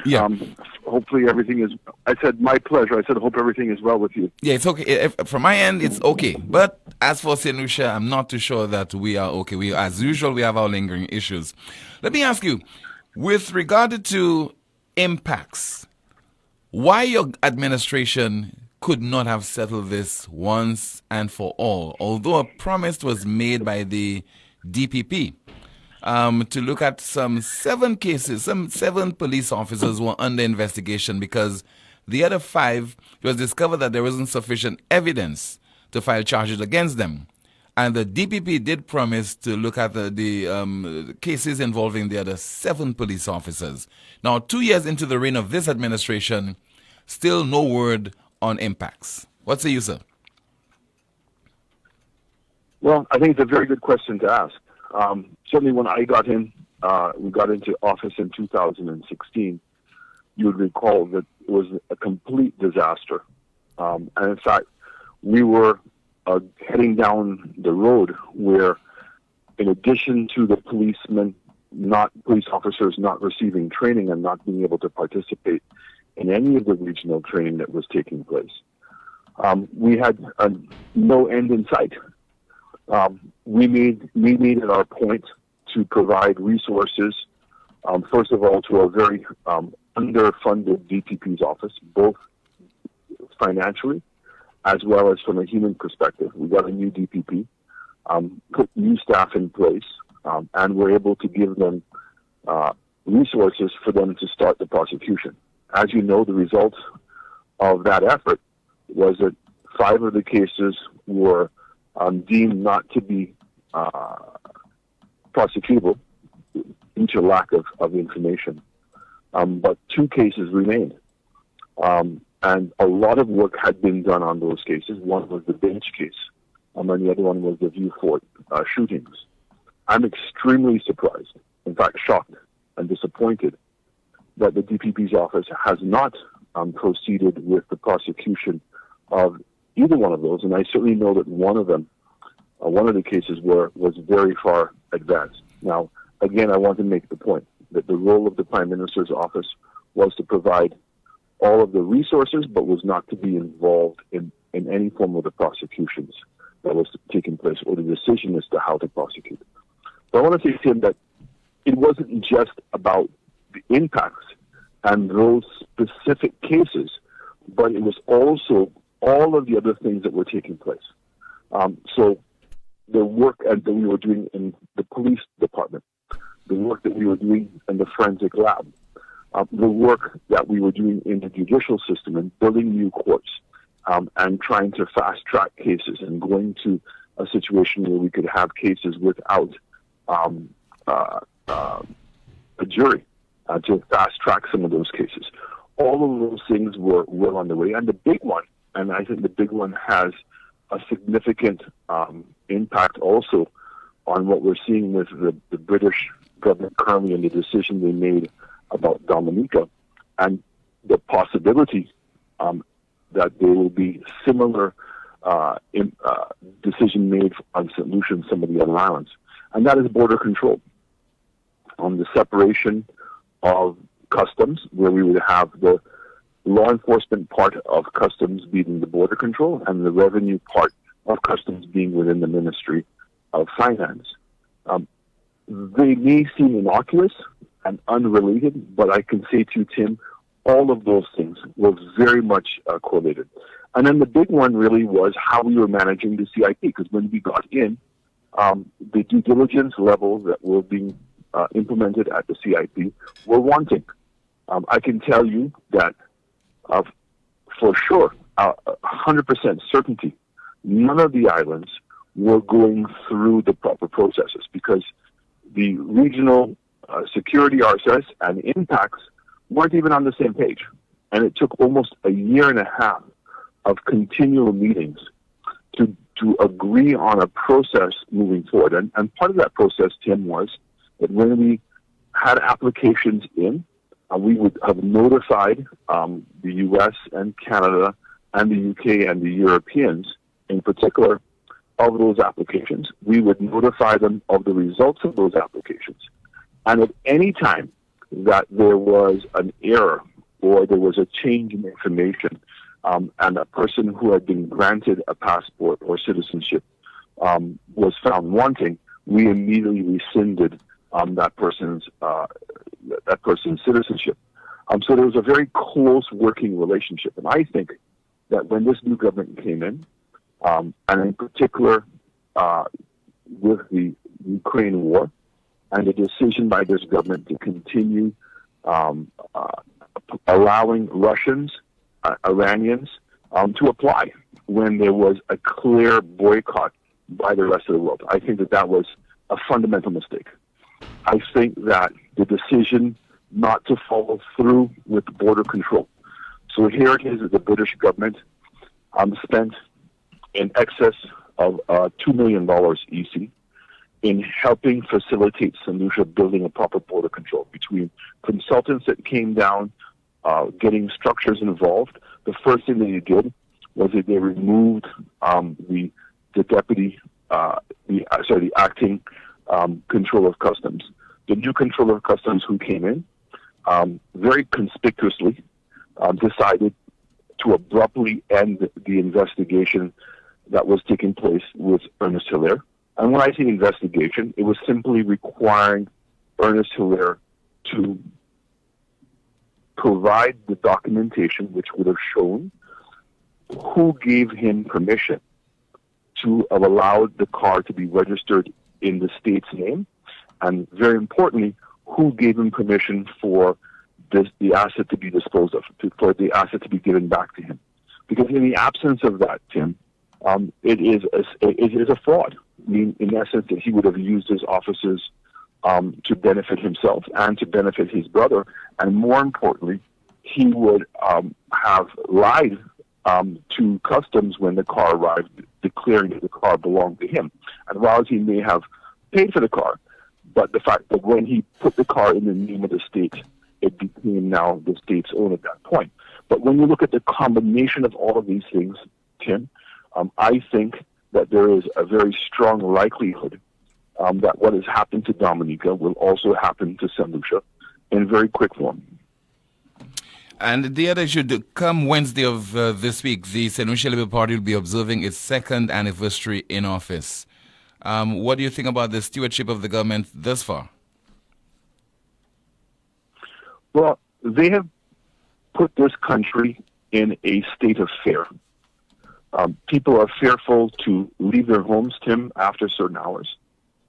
Yeah. Hopefully everything is, I said my pleasure. I said hope everything is well with you. Yeah, it's okay. From my end, it's okay. But as for St. Lucia, I'm not too sure that we are okay. As usual, we have our lingering issues. Let me ask you, with regard to impacts, why your administration could not have settled this once and for all, although a promise was made by the DPP to look at some 7 cases. Some 7 police officers were under investigation because the other 5, it was discovered that there wasn't sufficient evidence to file charges against them. And the DPP did promise to look at the cases involving the other 7 police officers. Now, 2 years into the reign of this administration, still no word on impacts. What say you, sir? Well, I think it's a very good question to ask. Certainly when I got in, we got into office in 2016, you would recall that it was a complete disaster. And in fact, we were heading down the road where, in addition to the police officers not receiving training and not being able to participate in any of the regional training that was taking place, we had no end in sight. We made it our point to provide resources, first of all, to a very underfunded DPP's office, both financially as well as from a human perspective. We got a new DPP, put new staff in place, and were able to give them resources for them to start the prosecution. As you know, the result of that effort was that 5 of the cases were deemed not to be prosecutable due to lack of information. But 2 cases remained. And a lot of work had been done on those cases. One was the bench case, and the other one was the View Fort shootings. I'm extremely surprised, in fact shocked and disappointed, that the DPP's office has not proceeded with the prosecution of either one of those. And I certainly know that one of the cases was very far advanced. Now, again, I want to make the point that the role of the Prime Minister's office was to provide all of the resources, but was not to be involved in any form of the prosecutions that was taking place or the decision as to how to prosecute. But I want to say to him that it wasn't just about the impacts and those specific cases, but it was also all of the other things that were taking place. So the work that we were doing in the police department, the work that we were doing in the forensic lab, the work that we were doing in the judicial system and building new courts, and trying to fast-track cases and going to a situation where we could have cases without a jury to fast-track some of those cases. All of those things were well on the way. And the big one, and I think the big one has a significant impact also on what we're seeing with the British government currently and the decision they made about Dominica, and the possibility that there will be similar decision made on St. Lucia and some of the other islands. And that is border control. On the separation of customs, where we would have the law enforcement part of customs being the border control and the revenue part of customs being within the Ministry of Finance. They may seem innocuous and unrelated, but I can say to you, Tim, all of those things were very much correlated. And then the big one really was how we were managing the CIP, because when we got in, the due diligence levels that were being implemented at the CIP were wanting. I can tell you that for sure, 100% certainty, none of the islands were going through the proper processes because the regional security RSS and impacts weren't even on the same page. And it took almost a year and a half of continual meetings to agree on a process moving forward. And part of that process, Tim, was that when we had applications in, we would have notified the U.S. and Canada and the UK and the Europeans in particular of those applications. We would notify them of the results of those applications. And at any time that there was an error or there was a change in information, and a person who had been granted a passport or citizenship was found wanting, we immediately rescinded that person's citizenship. So there was a very close working relationship, and I think that when this new government came in, and in particular with the Ukraine war and the decision by this government to continue allowing Russians, Iranians to apply when there was a clear boycott by the rest of the world. I think that that was a fundamental mistake. I think that the decision not to follow through with border control. So here it is that the British government spent in excess of $2 million EC in helping facilitate St. Lucia building a proper border control between consultants that came down, getting structures involved. The first thing that they did was that they removed the acting controller of customs. The new controller of customs who came in very conspicuously decided to abruptly end the investigation that was taking place with Ernest Hilaire. And when I say investigation, it was simply requiring Ernest Hilaire to provide the documentation which would have shown who gave him permission to have allowed the car to be registered in the state's name, and very importantly, who gave him permission for the asset to be disposed of, for the asset to be given back to him. Because in the absence of that, Tim, it is a fraud. I mean, in essence, that he would have used his offices to benefit himself and to benefit his brother, and more importantly, he would have lied to customs when the car arrived, declaring that the car belonged to him. And while he may have paid for the car, but the fact that when he put the car in the name of the state, it became now the state's own at that point. But when you look at the combination of all of these things, Tim, I think that there is a very strong likelihood that what has happened to Dominica will also happen to St. Lucia in very quick form. And the other issue, come Wednesday of this week, the St. Lucia Labour Party will be observing its second anniversary in office. What do you think about the stewardship of the government thus far? Well, they have put this country in a state of fear. People are fearful to leave their homes, Tim, after certain hours.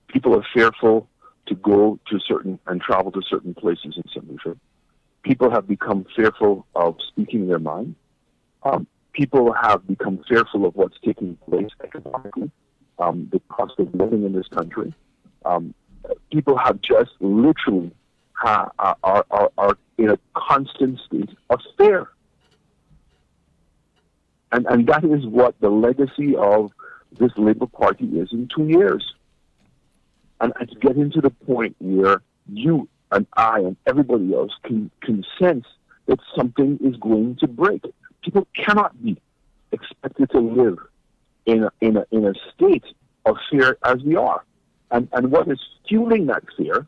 People are fearful to go to and travel to certain places in St. Lucia. People have become fearful of speaking their mind. People have become fearful of what's taking place economically, the cost of living in this country. People have just literally are in a constant state of fear. And that is what the legacy of this Labour Party is in 2 years. And it's getting to the point where you and I and everybody else can sense that something is going to break. People cannot be expected to live in a state of fear as we are. And what is fueling that fear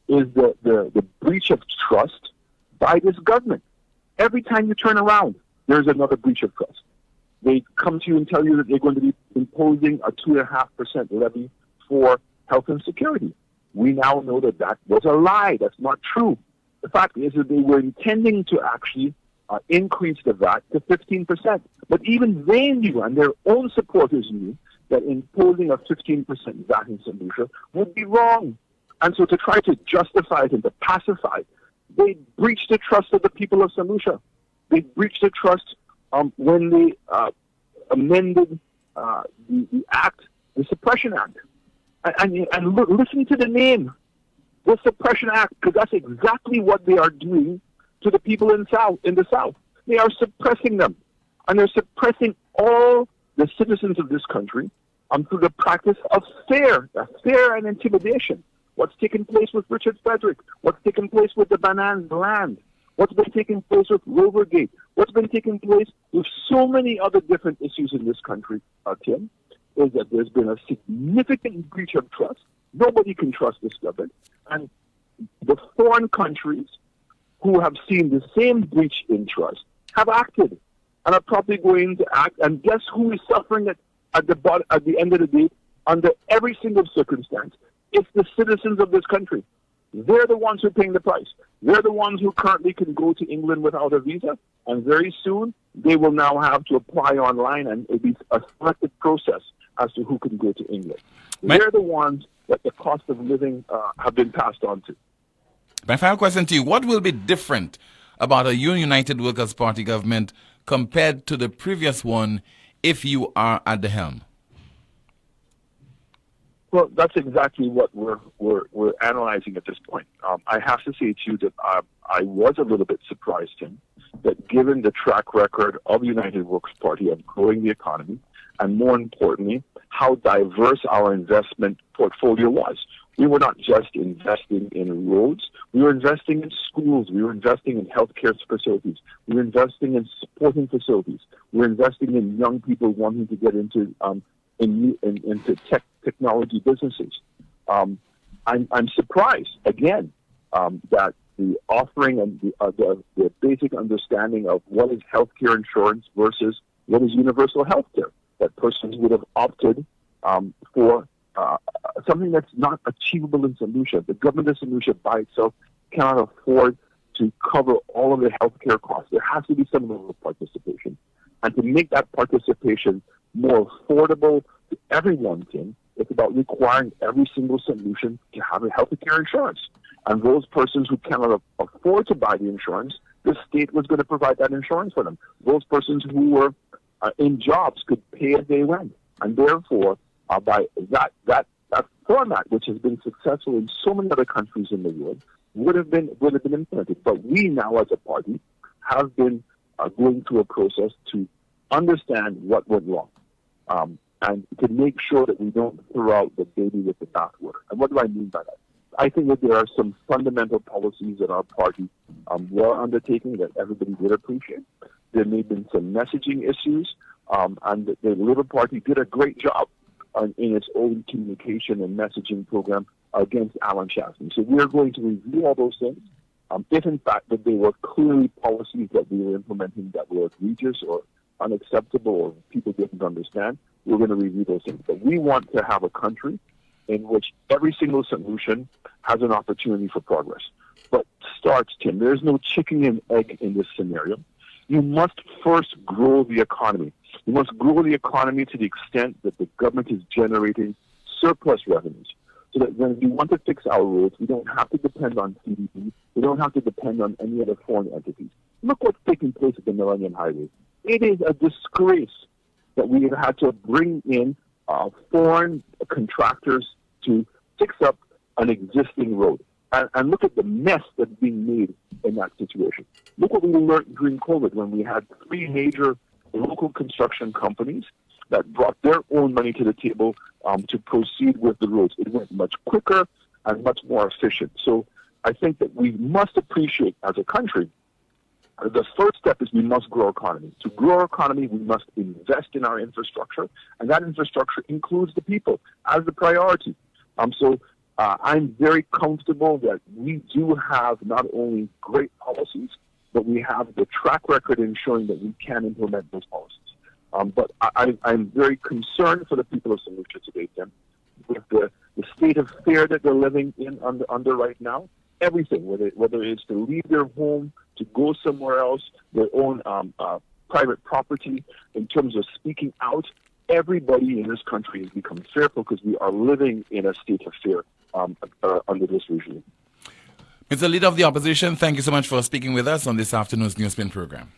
is the breach of trust by this government. Every time you turn around, there's another breach of trust. They come to you and tell you that they're going to be imposing a 2.5% levy for health and security. We now know that that was a lie. That's not true. The fact is that they were intending to actually increase the VAT to 15%. But even they knew, and their own supporters knew, that imposing a 15% VAT in St. Lucia would be wrong. And so to try to justify it and to pacify it, they breached the trust of the people of St. Lucia. They breached the trust when they amended the Act, the Suppression Act. And look, listen to the name, the Suppression Act, because that's exactly what they are doing to the people in the South. They are suppressing them. And they're suppressing all the citizens of this country through the practice of fear and intimidation. What's taken place with Richard Frederick? What's taken place with the Banans land? What's been taking place with Rovergate? What's been taking place with so many other different issues in this country, Tim, is that there's been a significant breach of trust. Nobody can trust this government. And the foreign countries who have seen the same breach in trust have acted and are probably going to act. And guess who is suffering it at the end of the day under every single circumstance? It's the citizens of this country. They're the ones who are paying the price. They're the ones who currently can go to England without a visa, and very soon they will now have to apply online, and it'll be a selective process as to who can go to England. They're the ones that the cost of living have been passed on to. My final question to you, what will be different about a United Workers' Party government compared to the previous one if you are at the helm? Well, that's exactly what we're analyzing at this point. I have to say to you that I was a little bit surprised, Tim, that given the track record of United Workers' Party of growing the economy, and more importantly, how diverse our investment portfolio was. We were not just investing in roads, we were investing in schools, we were investing in healthcare facilities, we were investing in supporting facilities, we were investing in young people wanting to get into technology businesses. I'm surprised again that the offering and the basic understanding of what is healthcare insurance versus what is universal healthcare, that persons would have opted for something that's not achievable in St. Lucia. The government of St. Lucia by itself cannot afford to cover all of the healthcare costs. There has to be some level of participation, and to make that participation more affordable to everyone, Tim, it's about requiring every single solution to have a health care insurance. And those persons who cannot afford to buy the insurance, the state was going to provide that insurance for them. Those persons who were in jobs could pay as they went. And therefore, by that format, which has been successful in so many other countries in the world, would have been implemented. But we now, as a party, have been going through a process to understand what went wrong, and to make sure that we don't throw out the baby with the bathwater. And what do I mean by that? I think that there are some fundamental policies that our party were undertaking that everybody did appreciate. There may have been some messaging issues, and the Labour Party did a great job in its own communication and messaging program against Alan Chastanet. So we're going to review all those things. If in fact that they were clearly policies that we were implementing that were egregious or unacceptable or people didn't understand, we're going to review those things. But we want to have a country in which every single solution has an opportunity for progress. But starts, Tim, there's no chicken and egg in this scenario. You must first grow the economy. You must grow the economy to the extent that the government is generating surplus revenues, so that when we want to fix our roads, we don't have to depend on CDP. We don't have to depend on any other foreign entities. Look what's taking place at the Millennium Highway. It is a disgrace that we have had to bring in foreign contractors to fix up an existing road. And look at the mess that's being made in that situation. Look what we learned during COVID when we had 3 major local construction companies that brought their own money to the table to proceed with the roads. It went much quicker and much more efficient. So I think that we must appreciate as a country, the first step is we must grow our economy. To grow our economy, we must invest in our infrastructure, and that infrastructure includes the people as the priority. So I'm very comfortable that we do have not only great policies, but we have the track record in showing that we can implement those policies. But I'm very concerned for the people of St. Lucia today, Tim, with the state of fear that they're living in under right now. Everything, whether it's to leave their home, to go somewhere else, their own private property, in terms of speaking out, everybody in this country has become fearful because we are living in a state of fear under this regime. Mr. Leader of the Opposition, thank you so much for speaking with us on this afternoon's NewsSpin program.